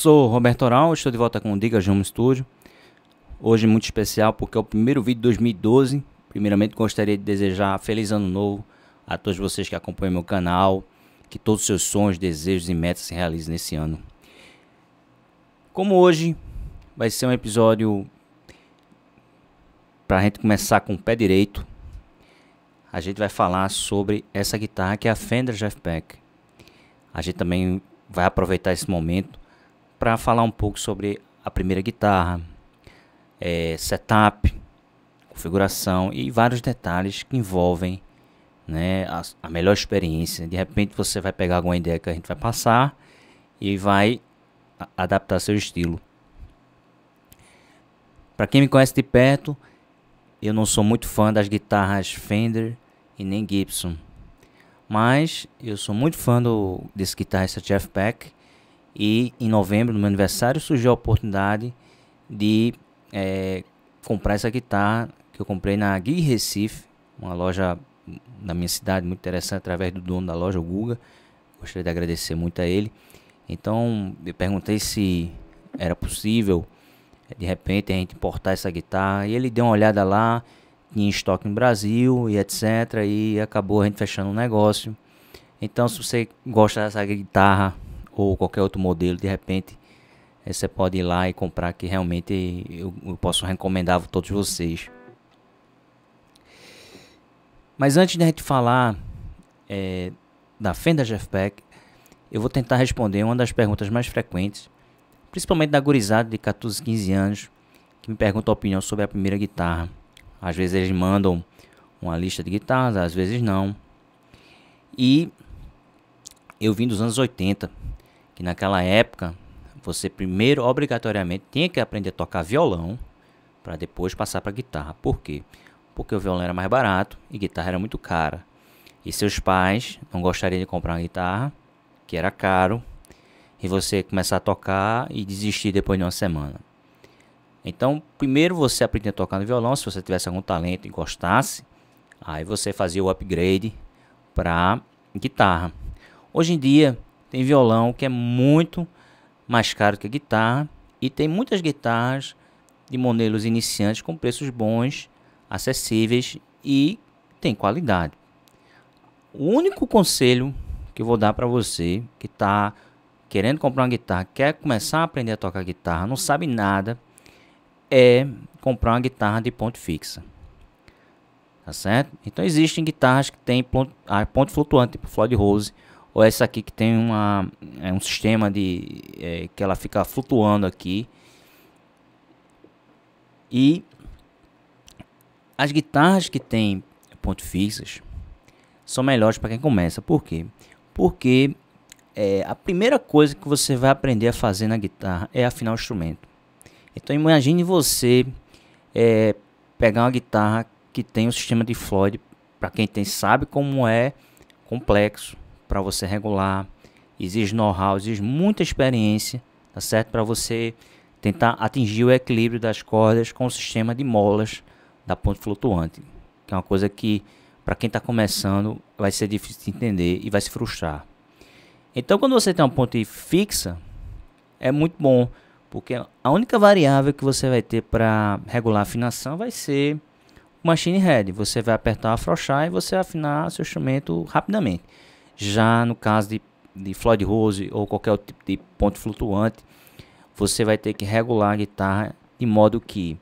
sou Roberto Oral, estou de volta com o Dicas Home Studio. Hoje muito especial porque é o primeiro vídeo de 2012. Primeiramente gostaria de desejar feliz ano novo a todos vocês que acompanham meu canal. Que todos os seus sonhos, desejos e metas se realizem nesse ano. Como hoje vai ser um episódio para a gente começar com o pé direito, a gente vai falar sobre essa guitarra que é a Fender Jeff Beck. A gente também vai aproveitar esse momento para falar um pouco sobre a primeira guitarra, setup, configuração e vários detalhes que envolvem, né, a melhor experiência. De repente você vai pegar alguma ideia que a gente vai passar e vai adaptar seu estilo. Para quem me conhece de perto, eu não sou muito fã das guitarras Fender e nem Gibson, mas eu sou muito fã desse guitarrista Jeff Beck. E em novembro, no meu aniversário, surgiu a oportunidade de comprar essa guitarra que eu comprei na Gui Recife, uma loja na minha cidade muito interessante, através do dono da loja, o Guga. Gostaria de agradecer muito a ele. Então eu perguntei se era possível de repente a gente importar essa guitarra, e ele deu uma olhada lá, tinha estoque no Brasil e etc, e acabou a gente fechando um negócio. Então se você gosta dessa guitarra ou qualquer outro modelo, de repente você pode ir lá e comprar, que realmente eu posso recomendar a todos vocês. Mas antes de a gente falar da Fender Jeff Beck, eu vou tentar responder uma das perguntas mais frequentes, principalmente da gurizada de 14, 15 anos, que me pergunta a opinião sobre a primeira guitarra. Às vezes eles mandam uma lista de guitarras, às vezes não. E eu vim dos anos 80, que naquela época você primeiro obrigatoriamente tinha que aprender a tocar violão para depois passar para guitarra. Por quê? Porque o violão era mais barato e guitarra era muito cara. E seus pais não gostariam de comprar uma guitarra, que era caro, e você começar a tocar e desistir depois de uma semana. Então, primeiro você aprendia a tocar no violão, se você tivesse algum talento e gostasse, aí você fazia o upgrade para guitarra. Hoje em dia, tem violão que é muito mais caro que a guitarra, e tem muitas guitarras de modelos iniciantes com preços bons, acessíveis e tem qualidade. O único conselho que eu vou dar para você que está querendo comprar uma guitarra, quer começar a aprender a tocar guitarra, não sabe nada, é comprar uma guitarra de ponte fixa, tá certo? Então existem guitarras que tem ponte flutuante, tipo Floyd Rose, ou essa aqui que tem um sistema de que ela fica flutuando aqui. E as guitarras que tem ponte fixas são melhores para quem começa. Por quê? Porque a primeira coisa que você vai aprender a fazer na guitarra é afinar o instrumento. Então imagine você pegar uma guitarra que tem um sistema de Floyd, para quem sabe como é complexo para você regular, exige know-how, exige muita experiência, tá certo? Para você tentar atingir o equilíbrio das cordas com o sistema de molas da ponte flutuante, que é uma coisa que para quem está começando vai ser difícil de entender e vai se frustrar. Então quando você tem uma ponte fixa, é muito bom, porque a única variável que você vai ter para regular a afinação vai ser o machine head. Você vai apertar o afrouxar e você vai afinar seu instrumento rapidamente. Já no caso de Floyd Rose ou qualquer outro tipo de ponte flutuante, você vai ter que regular a guitarra de modo que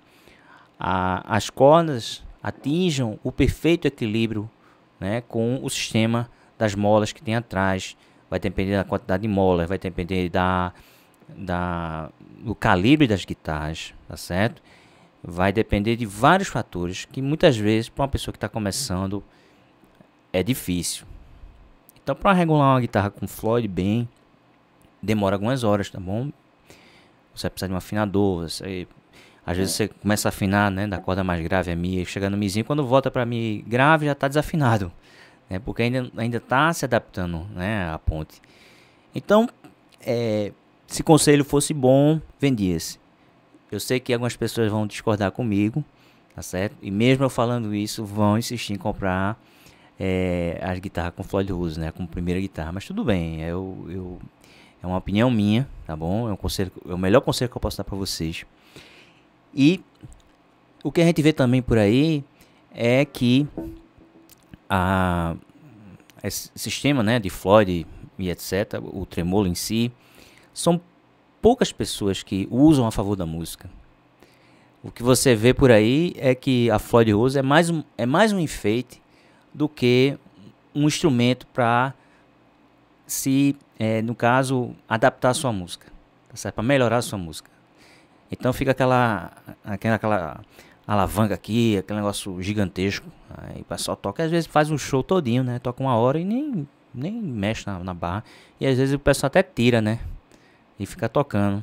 as cordas atinjam o perfeito equilíbrio, né, com o sistema das molas que tem atrás. Vai depender da quantidade de molas, vai depender do calibre das guitarras, tá certo? Vai depender de vários fatores que muitas vezes para uma pessoa que está começando é difícil. Então para regular uma guitarra com Floyd bem, demora algumas horas, tá bom? Você vai precisar de um afinador, às vezes você começa a afinar, né, da corda mais grave a Mi, chega no Mizinho, quando volta para Mi grave já está desafinado, né, porque ainda está se adaptando, né, à ponte. Então, se conselho fosse bom, vendia-se. Eu sei que algumas pessoas vão discordar comigo, tá certo? E mesmo eu falando isso, vão insistir em comprar as guitarras com Floyd Rose, né, como primeira guitarra. Mas tudo bem, eu É uma opinião minha, tá bom? É um conselho, é o melhor conselho que eu posso dar para vocês. E o que a gente vê também por aí é que esse sistema, né, de Floyd e etc., o tremolo em si, são poucas pessoas que usam a favor da música. O que você vê por aí é que a Floyd Rose é mais um enfeite do que um instrumento para no caso, adaptar a sua música, tá certo? Para melhorar a sua música. Então fica aquela alavanca aqui, aquele negócio gigantesco. Aí o pessoal toca, às vezes faz um show todinho, né? Toca 1 hora e nem mexe na barra. E às vezes o pessoal até tira, né? E fica tocando.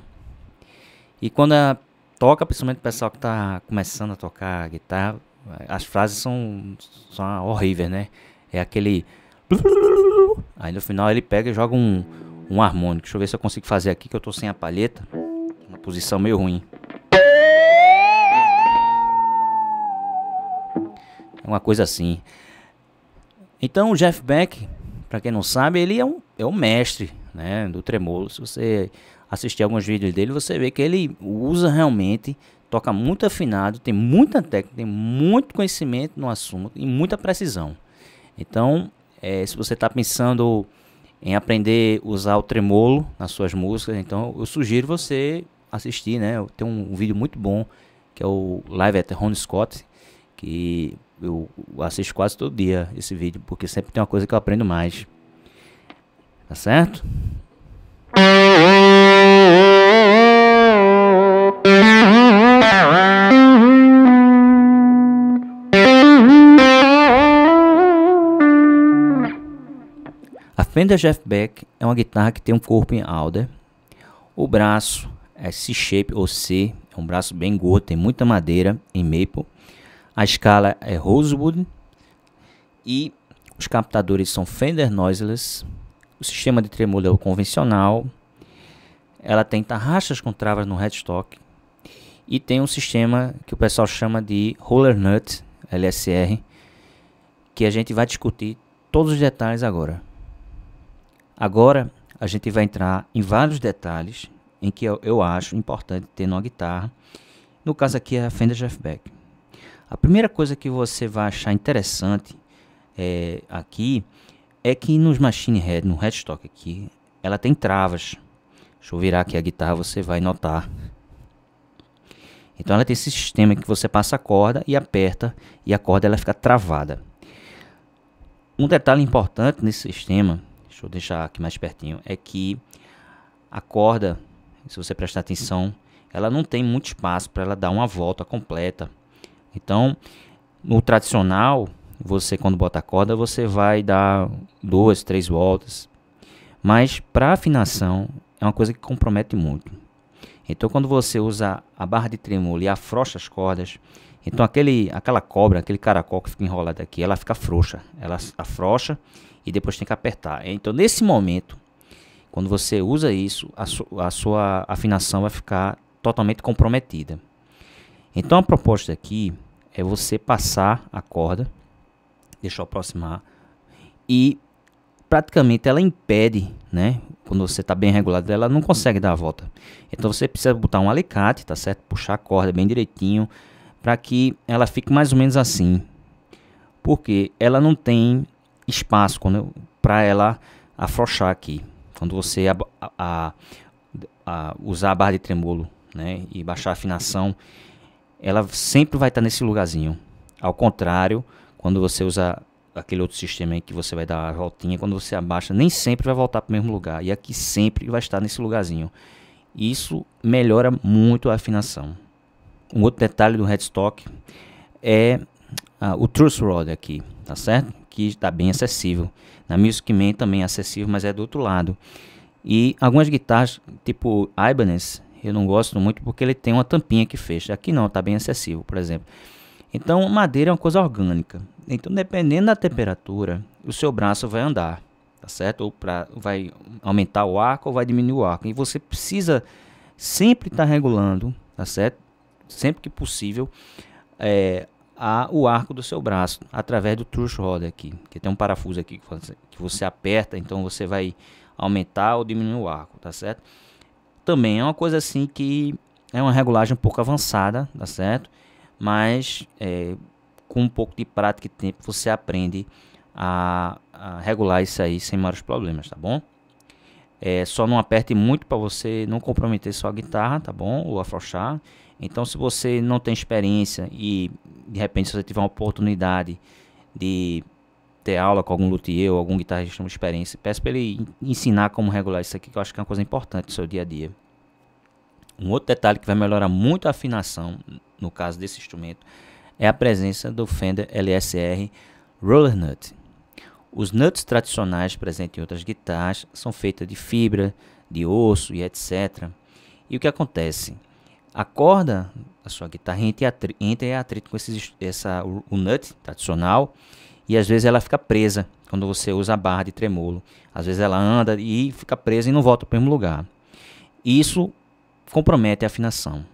E quando toca, principalmente o pessoal que tá começando a tocar guitarra, as frases são horríveis, né? É aquele... Aí no final ele pega e joga um harmônico. Deixa eu ver se eu consigo fazer aqui, que eu tô sem a palheta. Uma posição meio ruim. É uma coisa assim. Então o Jeff Beck, para quem não sabe, ele é um mestre, né, do tremolo. Se você assistir alguns vídeos dele, você vê que ele usa realmente, toca muito afinado, tem muita técnica, tem muito conhecimento no assunto e muita precisão. Então, se você está pensando em aprender a usar o tremolo nas suas músicas, então eu sugiro você assistir, né? Tem um vídeo muito bom, que é o Live at Ron Scott, que eu assisto quase todo dia esse vídeo, porque sempre tem uma coisa que eu aprendo mais. Tá certo? A Fender Jeff Beck é uma guitarra que tem um corpo em alder. O braço é C-shape ou C, é um braço bem gordo, tem muita madeira em maple. A escala é rosewood e os captadores são Fender Noiseless. O sistema de tremolo é o convencional. Ela tem tarraxas com travas no headstock e tem um sistema que o pessoal chama de roller nut LSR, que a gente vai discutir todos os detalhes agora. Agora a gente vai entrar em vários detalhes em que eu acho importante ter numa guitarra. No caso aqui é a Fender Jeff Beck. A primeira coisa que você vai achar interessante aqui é que nos machine head, no headstock aqui, ela tem travas. Deixa eu virar aqui a guitarra, você vai notar. Então ela tem esse sistema que você passa a corda e aperta e a corda ela fica travada. Um detalhe importante nesse sistema, deixa eu deixar aqui mais pertinho, é que a corda, se você prestar atenção, ela não tem muito espaço para ela dar uma volta completa. Então, no tradicional, você quando bota a corda, você vai dar 2, 3 voltas. Mas para afinação, é uma coisa que compromete muito. Então, quando você usa a barra de tremolo e afrouxa as cordas, então aquela cobra, aquele caracol que fica enrolado aqui, ela fica frouxa. Ela afrouxa e depois tem que apertar. Então, nesse momento, quando você usa isso, a sua afinação vai ficar totalmente comprometida. Então, a proposta aqui é você passar a corda, deixa eu aproximar, e praticamente ela impede, né? Quando você está bem regulado, ela não consegue dar a volta. Então você precisa botar um alicate, tá certo? Puxar a corda bem direitinho, para que ela fique mais ou menos assim. Porque ela não tem espaço para ela afrouxar aqui. Quando você usar a barra de tremolo, né? E baixar a afinação, ela sempre vai estar nesse lugarzinho. Ao contrário, quando você usa aquele outro sistema aí que você vai dar a voltinha, quando você abaixa, nem sempre vai voltar para o mesmo lugar. E aqui sempre vai estar nesse lugarzinho. Isso melhora muito a afinação. Um outro detalhe do headstock é o truss rod aqui, tá certo? Que está bem acessível. Na Music Man também é acessível, mas é do outro lado. E algumas guitarras, tipo Ibanez, eu não gosto muito porque ele tem uma tampinha que fecha. Aqui não, está bem acessível, por exemplo. Então, madeira é uma coisa orgânica. Então, dependendo da temperatura, o seu braço vai andar, tá certo? Ou vai aumentar o arco ou vai diminuir o arco. E você precisa sempre estar regulando, tá certo? Sempre que possível, o arco do seu braço, através do truss rod aqui. Que tem um parafuso aqui que você aperta, então você vai aumentar ou diminuir o arco, tá certo? Também é uma coisa assim que é uma regulagem um pouco avançada, tá certo? Mas com um pouco de prática e tempo você aprende a regular isso aí sem maiores problemas, tá bom? Só não aperte muito para você não comprometer sua guitarra, tá bom? Ou afrouxar. Então, se você não tem experiência e de repente se você tiver uma oportunidade de ter aula com algum luthier ou algum guitarrista com experiência, peço para ele ensinar como regular isso aqui, que eu acho que é uma coisa importante no seu dia a dia. Um outro detalhe que vai melhorar muito a afinação, no caso desse instrumento, é a presença do Fender LSR Roller Nut. Os nuts tradicionais presentes em outras guitarras são feitos de fibra, de osso e etc. E o que acontece? A corda da sua guitarra entra em atrito com o nut tradicional e às vezes ela fica presa quando você usa a barra de tremolo. Às vezes ela anda e fica presa e não volta para o mesmo lugar. Isso compromete a afinação.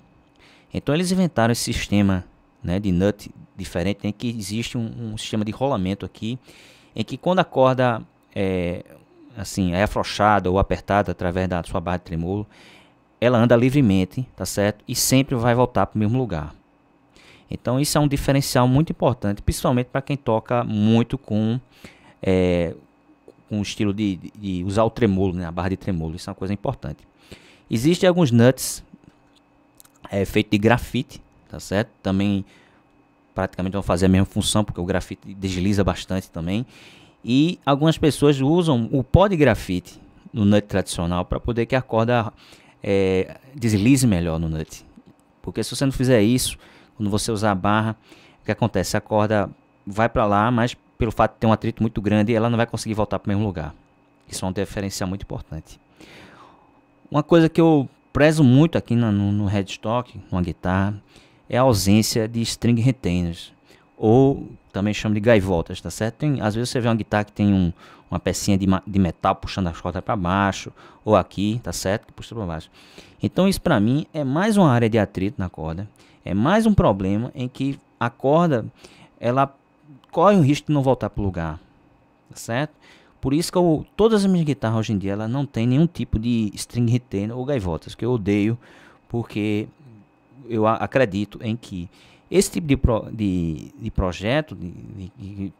Então eles inventaram esse sistema, né, de nut diferente, em que existe um sistema de rolamento aqui, em que quando a corda é afrouxada ou apertada através da sua barra de tremolo, ela anda livremente, tá certo? E sempre vai voltar para o mesmo lugar. Então isso é um diferencial muito importante, principalmente para quem toca muito com o estilo de usar o tremolo, né, a barra de tremolo. Isso é uma coisa importante. Existem alguns nuts feitos de grafite, tá certo? Também praticamente vão fazer a mesma função, porque o grafite desliza bastante também. E algumas pessoas usam o pó de grafite no nut tradicional para poder que a corda deslize melhor no nut. Porque se você não fizer isso, quando você usar a barra, o que acontece? A corda vai para lá, mas pelo fato de ter um atrito muito grande, ela não vai conseguir voltar para o mesmo lugar. Isso é um diferencial muito importante. Uma coisa que eu prezo muito aqui no headstock, numa guitarra, é a ausência de string retainers, ou também chamo de gaivotas, tá certo? Às vezes você vê uma guitarra que tem uma pecinha de metal puxando as cordas para baixo, ou aqui, tá certo? Que puxa para baixo. Então isso para mim é mais uma área de atrito na corda, é mais um problema em que a corda ela corre o risco de não voltar para o lugar, tá certo? Por isso que todas as minhas guitarras hoje em dia ela não tem nenhum tipo de string retainer ou gaivotas, que eu odeio, porque eu acredito em que esse tipo de projeto,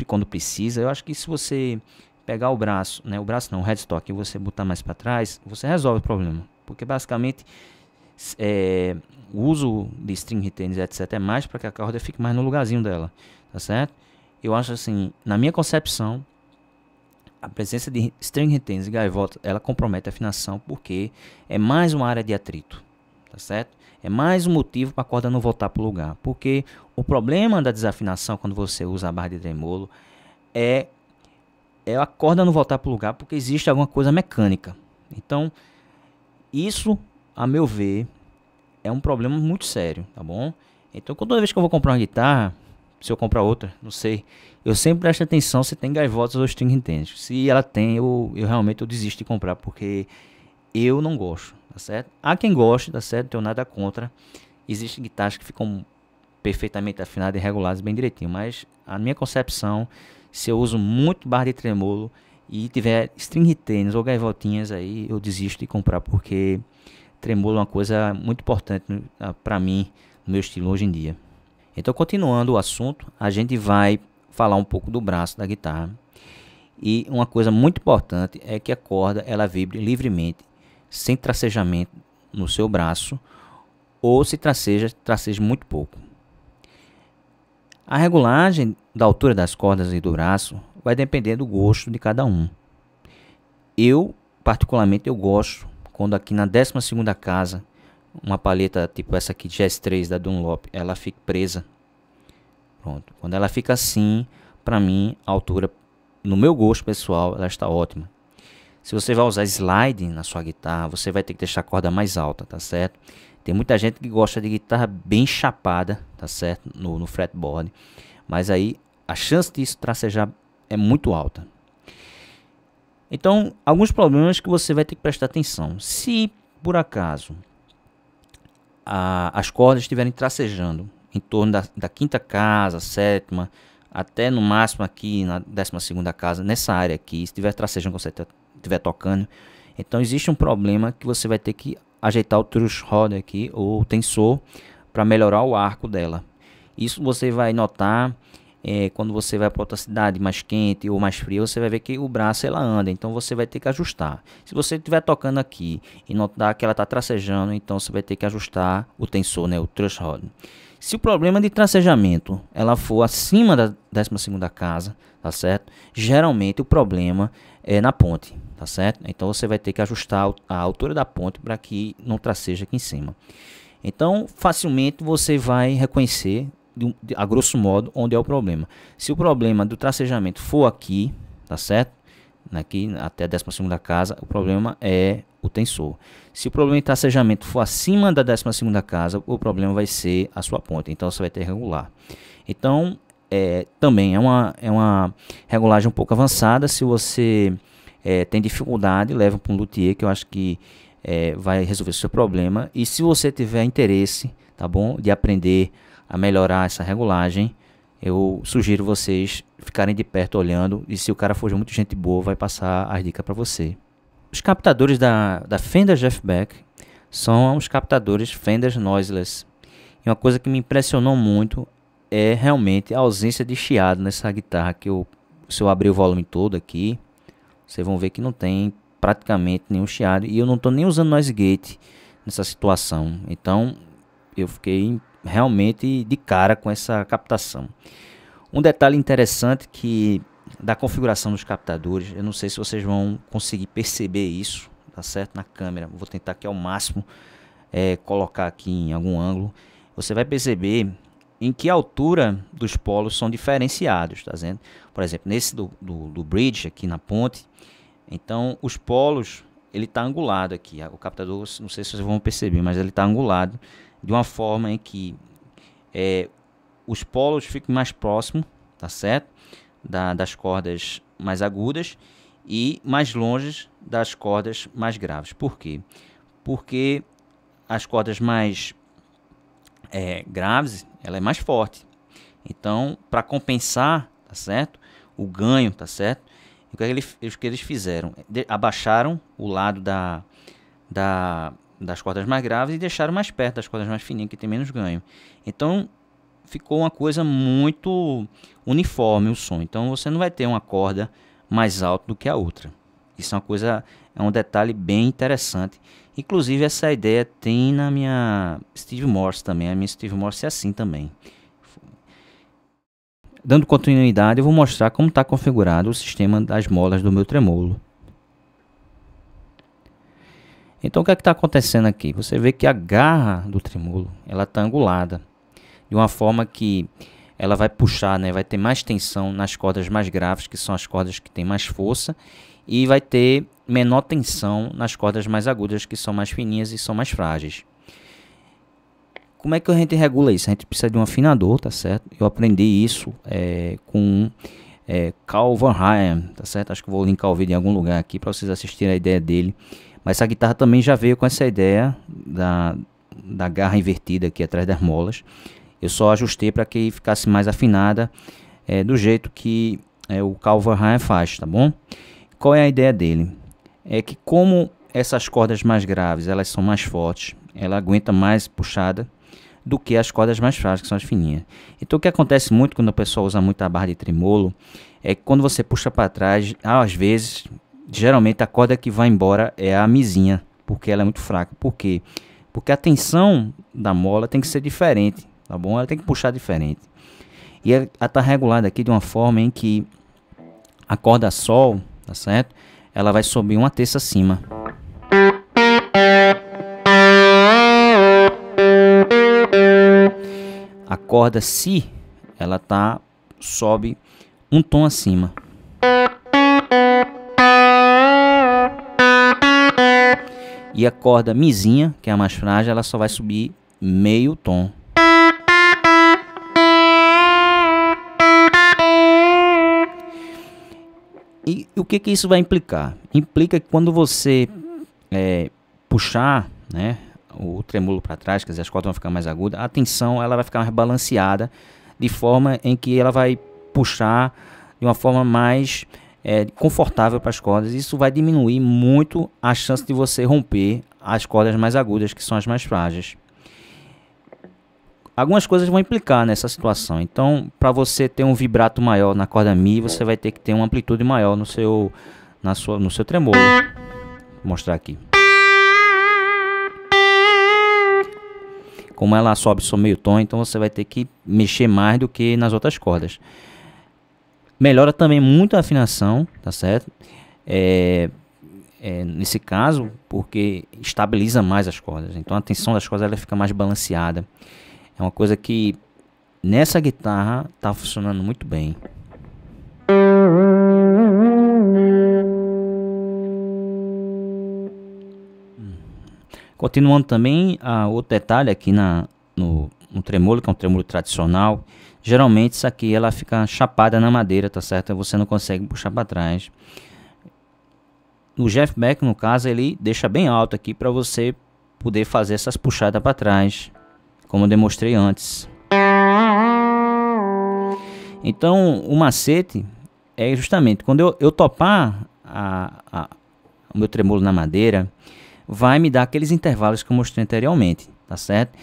quando precisa, eu acho que se você pegar o braço, né, o headstock, e você botar mais para trás, você resolve o problema. Porque basicamente o uso de string retainers, etc, é mais para que a corda fique mais no lugarzinho dela, tá certo? Eu acho assim, na minha concepção, a presença de string retainers e gaivotas, ela compromete a afinação, porque é mais uma área de atrito, tá certo? É mais um motivo para a corda não voltar para o lugar. Porque o problema da desafinação quando você usa a barra de tremolo é a corda não voltar para o lugar porque existe alguma coisa mecânica. Então, isso, a meu ver, é um problema muito sério, tá bom? Então, toda vez que eu vou comprar uma guitarra, se eu comprar outra, não sei, eu sempre presto atenção se tem gaivotas ou string retainers. Se ela tem, eu realmente desisto de comprar, porque eu não gosto, tá certo? Há quem goste, tá certo? Não tenho nada contra. Existem guitarras que ficam perfeitamente afinadas e reguladas bem direitinho, mas a minha concepção, se eu uso muito barra de tremolo e tiver string retainers ou gaivotinhas aí, eu desisto de comprar, porque tremolo é uma coisa muito importante para mim, no meu estilo hoje em dia. Então, continuando o assunto, a gente vai falar um pouco do braço da guitarra. E uma coisa muito importante é que a corda ela vibre livremente, sem tracejamento no seu braço, ou se traceja muito pouco. A regulagem da altura das cordas e do braço vai depender do gosto de cada um. Eu, particularmente, eu gosto quando aqui na 12ª casa, uma palheta tipo essa aqui, Jazz 3 da Dunlop, ela fica presa. Pronto. Quando ela fica assim, para mim, a altura, no meu gosto pessoal, ela está ótima. Se você vai usar slide na sua guitarra, você vai ter que deixar a corda mais alta, tá certo? Tem muita gente que gosta de guitarra bem chapada, tá certo? No fretboard. Mas aí a chance disso tracejar é muito alta. Então, alguns problemas que você vai ter que prestar atenção. Se por acaso as cordas estiverem tracejando em torno da 5ª casa, 7ª, até no máximo aqui na 12ª casa, nessa área aqui, se estiver tracejando com certa estiver tocando. Então existe um problema que você vai ter que ajeitar o truss rod aqui, ou o tensor, para melhorar o arco dela. Isso você vai notar quando você vai para outra cidade mais quente ou mais fria, você vai ver que o braço ela anda, então você vai ter que ajustar. Se você estiver tocando aqui e notar que ela está tracejando, então você vai ter que ajustar o tensor, né, o truss rod. Se o problema de tracejamento ela for acima da 12ª casa, tá certo? Geralmente o problema é na ponte, tá certo? Então você vai ter que ajustar a altura da ponte para que não traceje aqui em cima. Então facilmente você vai reconhecer a grosso modo onde é o problema. Se o problema do tracejamento for aqui, tá certo? Aqui até a 12ª casa, o problema é o tensor. Se o problema de tracejamento for acima da 12ª casa, o problema vai ser a sua ponte. Então você vai ter que regular. Então também é uma regulagem um pouco avançada. Se você tem dificuldade, leva para um luthier, que eu acho que vai resolver o seu problema. E se você tiver interesse, tá bom, de aprender a melhorar essa regulagem, eu sugiro vocês ficarem de perto olhando, e se o cara for muito gente boa, vai passar as dicas para você. Os captadores da Fender Jeff Beck são os captadores Fender Noiseless. E uma coisa que me impressionou muito é realmente a ausência de chiado nessa guitarra, que se eu abrir o volume todo aqui, vocês vão ver que não tem praticamente nenhum chiado, e eu não estou nem usando noise gate nessa situação. Então eu fiquei realmente de cara com essa captação. Um detalhe interessante que da configuração dos captadores, eu não sei se vocês vão conseguir perceber isso, tá certo, na câmera. Vou tentar aqui ao máximo colocar aqui em algum ângulo. Você vai perceber em que altura dos polos são diferenciados, tá vendo? Por exemplo, nesse do bridge aqui na ponte, então os polos, ele está angulado aqui. O captador, não sei se vocês vão perceber, mas ele está angulado de uma forma em que os polos ficam mais próximos, tá certo? Das cordas mais agudas e mais longe das cordas mais graves. Por quê? Porque as cordas mais graves, ela é mais forte. Então, para compensar, tá certo? O ganho, tá certo? O que eles fizeram? Abaixaram o lado das cordas mais graves e deixaram mais perto das cordas mais fininhas, que tem menos ganho. Então ficou uma coisa muito uniforme o som. Então você não vai ter uma corda mais alta do que a outra. Isso é um detalhe bem interessante. Inclusive essa ideia tem na minha Steve Morse também. A minha Steve Morse é assim também. Dando continuidade, eu vou mostrar como está configurado o sistema das molas do meu tremolo. Então o que é que está acontecendo aqui? Você vê que a garra do tremolo ela está angulada de uma forma que ela vai puxar, né? Vai ter mais tensão nas cordas mais graves, que são as cordas que têm mais força, e vai ter menor tensão nas cordas mais agudas, que são mais fininhas e são mais frágeis. Como é que a gente regula isso? A gente precisa de um afinador, tá certo? Eu aprendi isso com Carl Van Ryan, tá certo? Acho que vou linkar o vídeo em algum lugar aqui para vocês assistirem a ideia dele. Mas essa guitarra também já veio com essa ideia da garra invertida aqui atrás das molas. Eu só ajustei para que ficasse mais afinada do jeito que o Carl Van Ryan faz, tá bom? Qual é a ideia dele? É que como essas cordas mais graves elas são mais fortes, ela aguenta mais puxada do que as cordas mais frágeis, que são as fininhas. Então o que acontece muito quando a pessoa usa muita barra de tremolo é que quando você puxa para trás, às vezes, geralmente a corda que vai embora é a mizinha, porque ela é muito fraca. Por quê? Porque a tensão da mola tem que ser diferente, tá bom? Ela tem que puxar diferente. E ela está regulada aqui de uma forma em que a corda sol, tá certo? Ela vai subir uma terça acima. A corda si, ela sobe um tom acima. E a corda mizinha, que é a mais frágil, ela só vai subir meio tom. E o que isso vai implicar? Implica que quando você puxar, né, o tremolo para trás, quer dizer, as cordas vão ficar mais agudas, a tensão ela vai ficar mais balanceada, de forma em que ela vai puxar de uma forma mais confortável para as cordas. Isso vai diminuir muito a chance de você romper as cordas mais agudas, que são as mais frágeis. Algumas coisas vão implicar nessa situação. Então, para você ter um vibrato maior na corda Mi, você vai ter que ter uma amplitude maior no seu tremolo. Vou mostrar aqui. Como ela sobe só meio tom, então você vai ter que mexer mais do que nas outras cordas. Melhora também muito a afinação, tá certo? Nesse caso, porque estabiliza mais as cordas. Então a tensão das cordas ela fica mais balanceada. É uma coisa que nessa guitarra tá funcionando muito bem. Continuando também, outro detalhe aqui no tremolo, que é um tremolo tradicional, geralmente isso aqui ela fica chapada na madeira, tá certo? Você não consegue puxar para trás. O Jeff Beck, no caso, ele deixa bem alto aqui para você poder fazer essas puxadas para trás, como eu demonstrei antes. Então, o macete é justamente quando eu topar o meu tremolo na madeira, vai me dar aqueles intervalos que eu mostrei anteriormente, tá certo?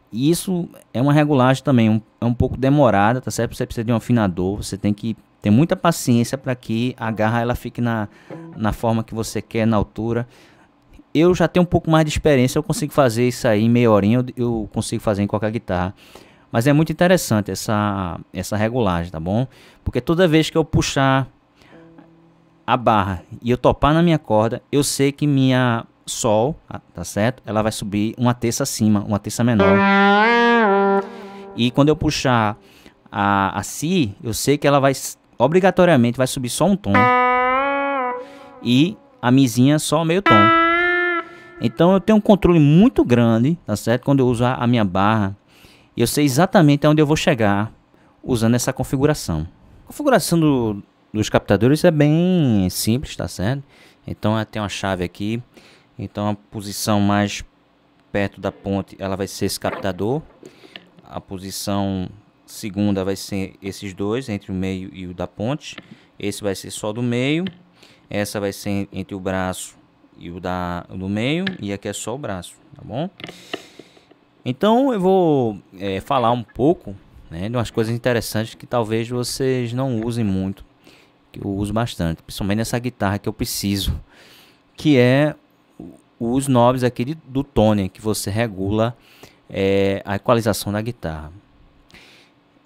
E isso é uma regulagem também, é um pouco demorada, tá certo? Você precisa de um afinador, você tem que ter muita paciência para que a garra ela fique na forma que você quer, na altura. Eu já tenho um pouco mais de experiência, eu consigo fazer isso aí em meia horinha, eu consigo fazer em qualquer guitarra. Mas é muito interessante essa regulagem, tá bom? Porque toda vez que eu puxar a barra e eu topar na minha corda, eu sei que minha Sol, tá certo? Ela vai subir uma terça acima, uma terça menor. E quando eu puxar a Si, eu sei que ela vai obrigatoriamente vai subir só um tom. E a Mizinha só meio tom. Então eu tenho um controle muito grande, tá certo? Quando eu uso a minha barra, eu sei exatamente aonde eu vou chegar usando essa configuração. A configuração dos captadores é bem simples, tá certo? Então tem uma chave aqui. Então a posição mais perto da ponte ela vai ser esse captador. A posição segunda vai ser esses dois, entre o meio e o da ponte. Esse vai ser só do meio. Essa vai ser entre o braço e o do meio. E aqui é só o braço, tá bom? Então eu vou falar um pouco, né, de umas coisas interessantes que talvez vocês não usem muito. Que eu uso bastante, principalmente nessa guitarra que eu preciso. Que é os knobs aqui do tone, que você regula a equalização da guitarra.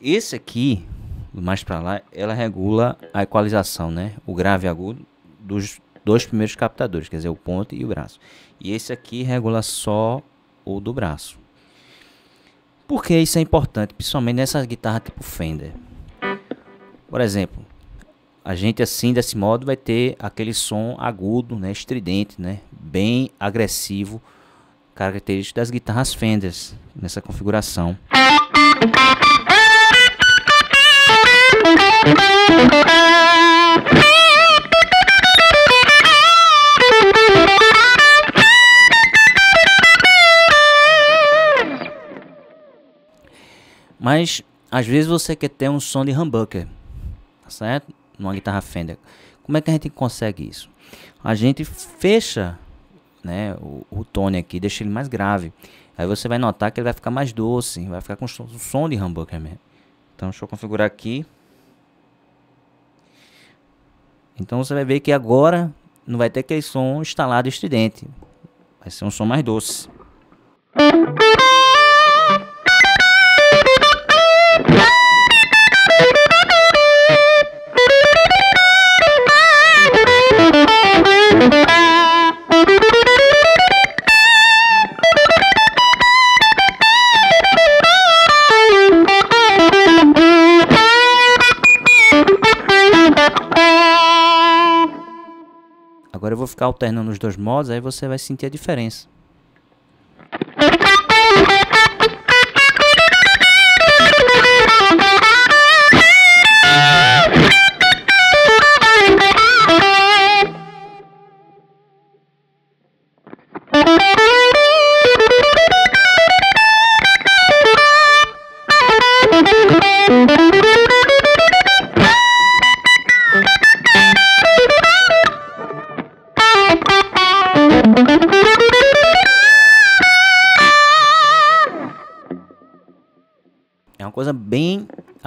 Esse aqui, mais para lá, ela regula a equalização, né? O grave e agudo dos dois primeiros captadores, quer dizer, o ponto e o braço. E esse aqui regula só o do braço. Por que isso é importante? Principalmente nessa guitarra tipo Fender. Por exemplo, a gente assim, desse modo, vai ter aquele som agudo, né, estridente, né, bem agressivo, característico das guitarras Fenders, nessa configuração. Mas, às vezes você quer ter um som de humbucker, tá certo? Numa guitarra Fender. Como é que a gente consegue isso? A gente fecha, né, o tone aqui, deixa ele mais grave. Aí você vai notar que ele vai ficar mais doce, vai ficar com um som de humbucker mesmo. Então deixa eu configurar aqui. Então você vai ver que agora não vai ter aquele som instalado estridente. Vai ser um som mais doce. Agora eu vou ficar alternando os dois modos, aí você vai sentir a diferença.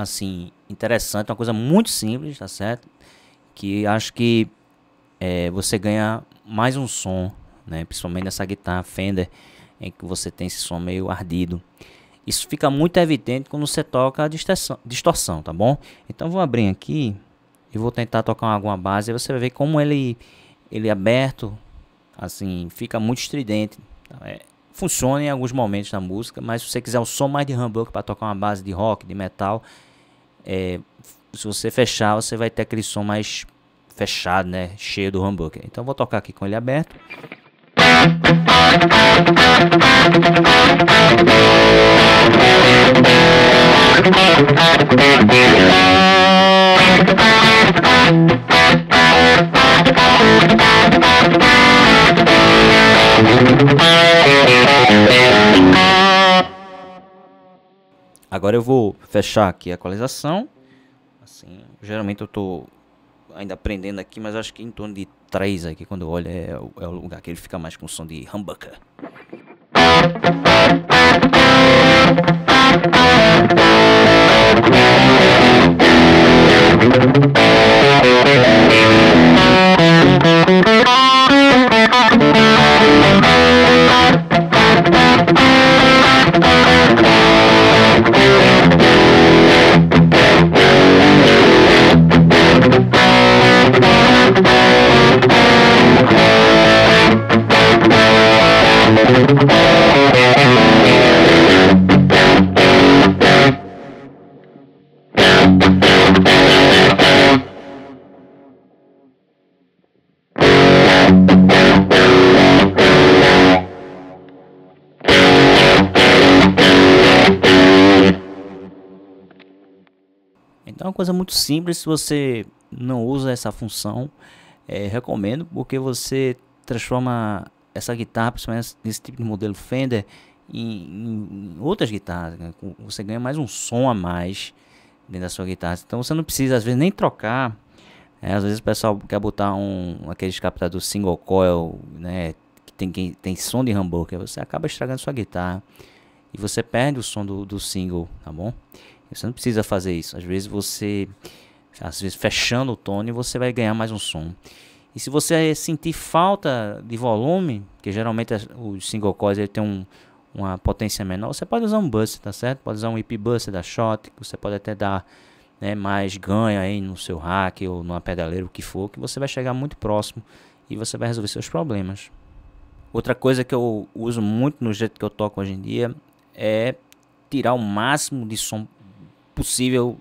assim, interessante, uma coisa muito simples, tá certo? Que acho que você ganha mais um som, né? Principalmente nessa guitarra Fender, em que você tem esse som meio ardido. Isso fica muito evidente quando você toca a distorção, tá bom? Então vou abrir aqui e vou tentar tocar alguma base. Aí você vai ver como ele aberto, assim, fica muito estridente. Funciona em alguns momentos na música, mas se você quiser um som mais de humbucker para tocar uma base de rock, de metal, se você fechar, você vai ter aquele som mais fechado, né? Cheio do humbucker. Então vou tocar aqui com ele aberto. Agora eu vou fechar aqui a equalização. Assim, geralmente eu tô ainda aprendendo aqui, mas acho que em torno de 3 aqui, quando eu olho, é o lugar que ele fica mais com som de humbucker. Então é uma coisa muito simples. Se você não usa essa função, recomendo, porque você transforma essa guitarra, principalmente nesse tipo de modelo Fender, em outras guitarras, né? Você ganha mais um som a mais dentro da sua guitarra. Então você não precisa às vezes nem trocar. Às vezes o pessoal quer botar aqueles captadores single coil, né, que tem som de humbucker. Você acaba estragando sua guitarra e você perde o som do single, tá bom? Você não precisa fazer isso. Às vezes fechando o tone, você vai ganhar mais um som. E se você sentir falta de volume, que geralmente os single coils ele tem uma potência menor, você pode usar um booster, tá certo? Pode usar um EP booster da Shot, que você pode até dar, né, mais ganho aí no seu rack ou numa pedaleira, o que for, que você vai chegar muito próximo e você vai resolver seus problemas. Outra coisa que eu uso muito no jeito que eu toco hoje em dia é tirar o máximo de som possível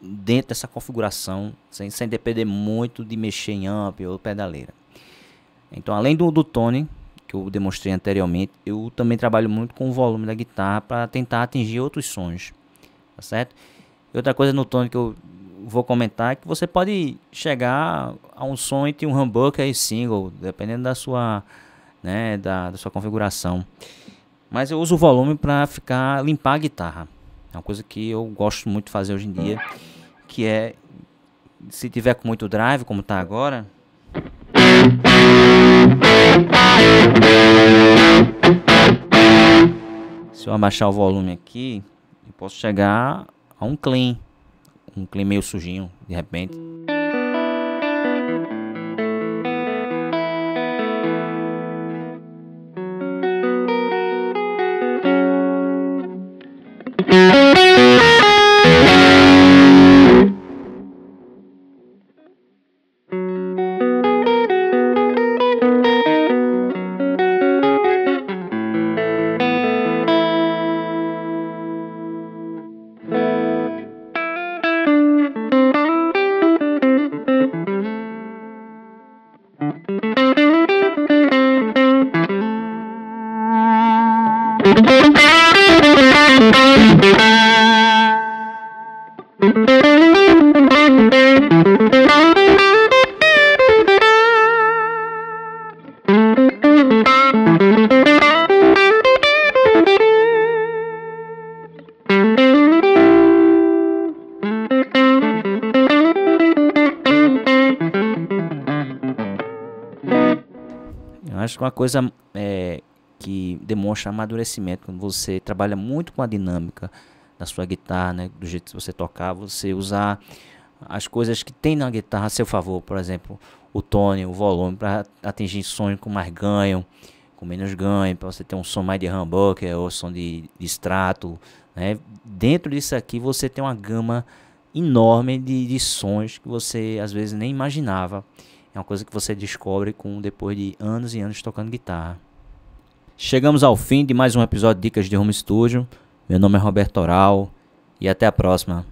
dentro dessa configuração, sem depender muito de mexer em amp ou pedaleira. Então, além do tone que eu demonstrei anteriormente, eu também trabalho muito com o volume da guitarra para tentar atingir outros sons, tá certo? E outra coisa no tone que eu vou comentar é que você pode chegar a um som entre um humbucker e single, dependendo da sua, né, da sua configuração. Mas eu uso o volume para limpar a guitarra. É uma coisa que eu gosto muito de fazer hoje em dia, que é, se tiver com muito drive, como está agora, se eu abaixar o volume aqui, eu posso chegar a um clean meio sujinho, de repente. Eu acho que uma coisa que demonstra amadurecimento, quando você trabalha muito com a dinâmica da sua guitarra, né, do jeito que você tocar, você usar as coisas que tem na guitarra a seu favor, por exemplo, o tone, o volume, para atingir sons com mais ganho, com menos ganho, para você ter um som mais de humbucker ou som de extrato, né? Dentro disso aqui você tem uma gama enorme de sons que você às vezes nem imaginava. É uma coisa que você descobre depois de anos e anos tocando guitarra. Chegamos ao fim de mais um episódio de Dicas de Home Studio. Meu nome é Roberto Oral e até a próxima.